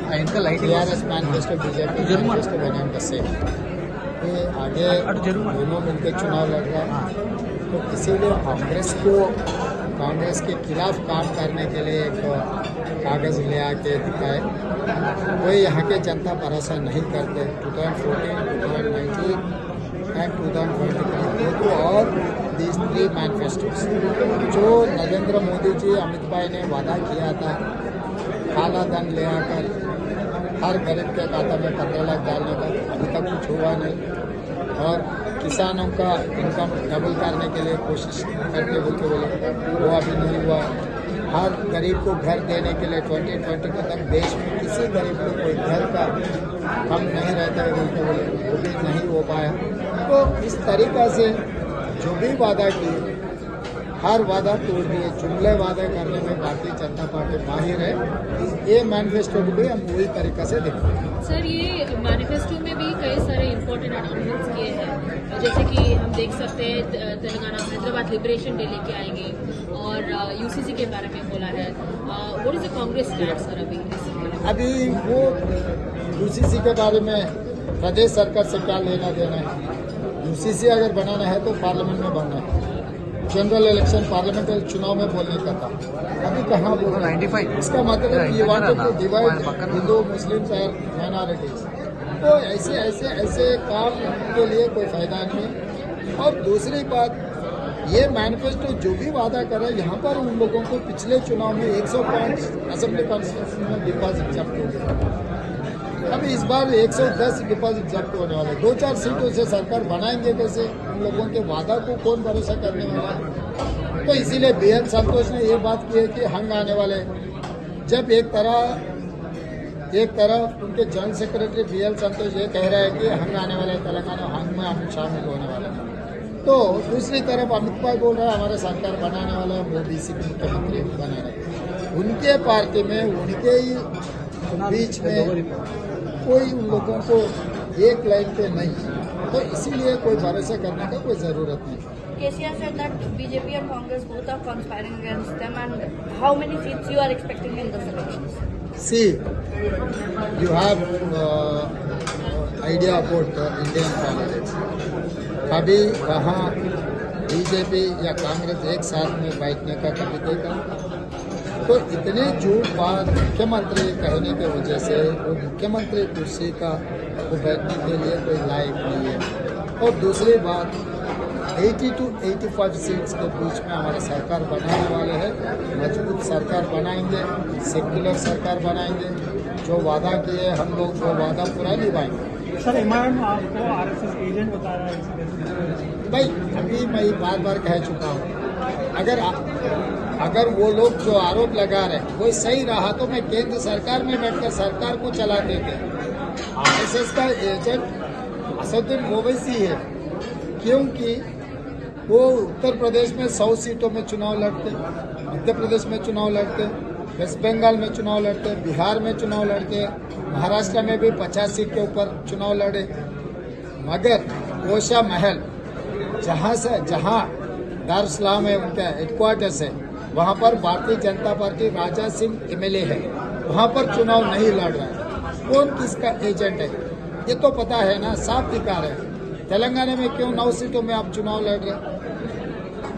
TRS manifesto BJP manifesto बनाने का से ये आगे दोनों मिलकर चुनाव लड़ रहा है, तो इसीलिए कांग्रेस के खिलाफ काम करने के लिए एक कागज़ ले आके दिखाए। कोई यहाँ के जनता भरोसा नहीं करते। 2014, 2019 एंड 2023 तो और these 3 मैनिफेस्टोस जो नरेंद्र मोदी जी अमित भाई ने वादा किया था, काला धन ले आकर हर गरीब के खाता में 15 लाख डालने का, अभी तक कुछ हुआ नहीं। और किसानों का इनकम डबल करने के लिए कोशिश करते बोलते बोले, वो अभी नहीं हुआ। हर गरीब को घर देने के लिए 2020 तक देश में किसी गरीब को कोई घर का कम नहीं रहता बोलते बोले, वो भी नहीं हो पाया। तो इस तरीक़ा से जो भी वादा किए हर वादा तोड़ दिए। जुमले वादा करने में भारतीय जनता पार्टी माहिर है। ये मैनिफेस्टो को भी हम वही तरीका से देखते हैं। सर, ये मैनिफेस्टो में भी कई सारे इम्पोर्टेंट अनाउंसमेंट्स किए हैं, जैसे कि हम देख सकते हैं तेलंगाना हैदराबाद लिबरेशन डे लेके आएंगे और यूसीसी के बारे में बोला है। What is the Congress stand sir अभी वो यूसीसी के बारे में प्रदेश सरकार से क्या लेना देना है? यूसीसी अगर बनाना है तो पार्लियामेंट में बनना है। जनरल इलेक्शन पार्लियामेंट्री चुनाव में बोलने का था, अभी कहाँ बोला 95। इसका मतलब ये वांटेड टू डिवाइड हिंदू मुस्लिम और माइनॉरिटीज। तो ऐसे काम के लिए कोई फायदा नहीं। और दूसरी बात, ये मैनिफेस्टो जो भी वादा करे, यहाँ पर उन लोगों को पिछले चुनाव में 105 असेंबली कॉन्स्टिट्यूंसी में डिपॉजिट जब्त हो गया। अभी इस बार 110 डिपॉजिट जब्त होने वाले। 2-4 सीटों से सरकार बनाएंगे कैसे? उन लोगों के वादा को कौन भरोसा करने वाला है? तो इसीलिए BL संतोष ने ये बात की है कि हंग आने वाले। जब एक तरफ उनके जनरल सेक्रेटरी BL संतोष ये कह रहा है कि हंग आने वाले, तेलंगाना हंग में हम शामिल होने वाले हैं, तो दूसरी तरफ अमित भाई बोल रहा है हमारे सरकार बनाने वाला है, वो BC मुख्यमंत्री बना रहे। उनके पार्टी में, उनके ही बीच में कोई उन लोगों को एक लाइन पे नहीं, तो इसीलिए कोई भरोसा करने का कोई जरूरत नहीं। KCR said that BJP and Congress both are conspiring against them, and how many seats you are expecting in this elections? See, you have idea about Indian politics. कभी वहाँ BJP या कांग्रेस एक साथ में बैठने का कभी देखा? तो इतने झूठ बात मुख्यमंत्री कहने की वजह से वो मुख्यमंत्री कुर्सी का वो बैठने के लिए कोई लायक नहीं है। और दूसरी बात, 80 to 85 सीट्स के बीच में हमारा सरकार बनाने वाले हैं। मजबूत सरकार बनाएंगे, सेक्युलर सरकार बनाएंगे। जो वादा किए हम लोग वो वादा पूरा निभाएंगे। सर, इमाम आपको RSS एजेंट बता रहा है भाई, अभी मैं बार कह चुका हूँ, अगर वो लोग जो आरोप लगा रहे वो सही रहा तो मैं केंद्र सरकार में बैठकर सरकार को चला देते। RSS का एजेंट असदुद्दीन ओवैसी है, क्योंकि वो उत्तर प्रदेश में 100 सीटों में चुनाव लड़ते, मध्य प्रदेश में चुनाव लड़ते, वेस्ट बंगाल में चुनाव लड़ते, बिहार में चुनाव लड़ते, महाराष्ट्र में भी 50 सीट के ऊपर चुनाव लड़े। मगर कोशा महल जहाँ दारुसलाम है, उनका हेडक्वार्टर्स है, वहाँ पर भारतीय जनता पार्टी राजा सिंह MLA है, वहाँ पर चुनाव नहीं लड़ रहा है। कौन किसका एजेंट है ये तो पता है ना, साफ दिखा रहे हैं। तेलंगाना में क्यों 9 सीटों में आप चुनाव लड़ रहे?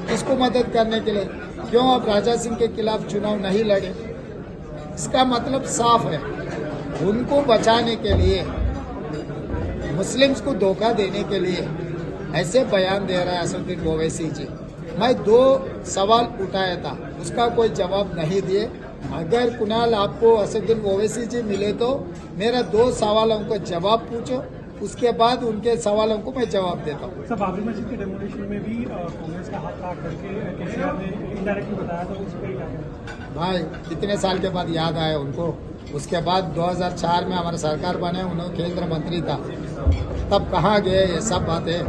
किसको मदद करने के लिए? क्यों आप राजा सिंह के खिलाफ चुनाव नहीं लड़े? इसका मतलब साफ है, उनको बचाने के लिए, मुस्लिम्स को धोखा देने के लिए ऐसे बयान दे रहा है असदुद्दीन ओवैसी जी। मैं 2 सवाल उठाया था, उसका कोई जवाब नहीं दिए। अगर कुणाल आपको असदुद्दीन ओवैसी जी मिले तो मेरा 2 सवालों का जवाब पूछो, उसके बाद उनके सवालों को मैं जवाब देता हूँ। सर, बाबरी मस्जिद के डेमोलिशन में भी कांग्रेस का हाथ काट करके KCR ने इनडायरेक्टली बताया था, उस पर क्या कहना? भाई, कितने साल के बाद याद आया उनको? उसके बाद 2004 में हमारा सरकार बने, उन्होंने केंद्र मंत्री था, तब कहाँ गए ये सब बातें?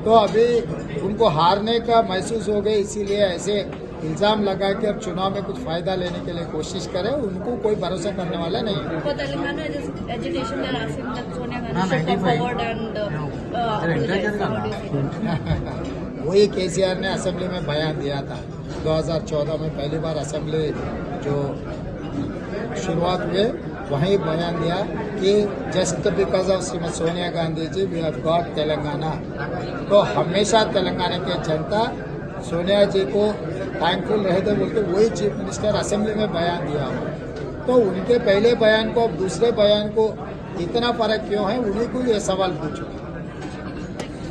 तो अभी उनको हारने का महसूस हो गए, इसीलिए ऐसे इल्जाम लगा के अब चुनाव में कुछ फायदा लेने के लिए कोशिश करे। उनको कोई भरोसा करने वाला नहीं है। वही KCR ने असेंबली में बयान दिया था 2014 में, पहली बार असेंबली जो शुरुआत हुए वहीं बयान दिया कि just because of Shrimati Sonia Gandhi ji we have got Telangana. तो हमेशा तेलंगाना की जनता सोनिया जी को थैंकफुल रहे थे बोल के वही चीफ मिनिस्टर असेंबली में बयान दिया हो। तो उनके पहले बयान को अब दूसरे बयान को इतना फर्क क्यों है, उन्हीं को ये सवाल पूछो।